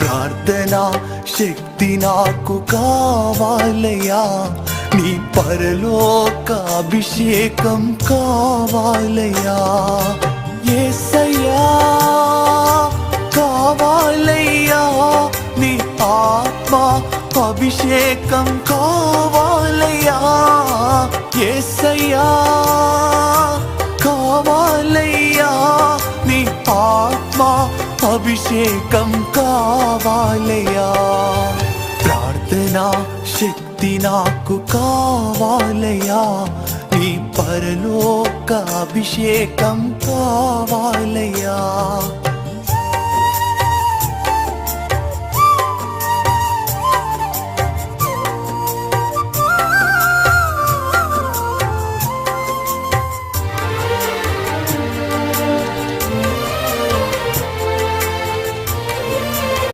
ప్రార్థనా శక్తి నాకు కావాలయ్యా, నీ పరలోక అభిషేకం కావాలయ్యా. యేసయ్యా కావాలయ్యా, నీ ఆత్మ అభిషేకం కావాలయ్యా. యేసయ్యా కావాలయ్యా, నీ ఆత్మ అభిషేకం కావాలయ్యా. ప్రార్థనా శక్తి నాకు కావాలయ్యా, నీ పరలోక అభిషేకం కావాలయ్యా.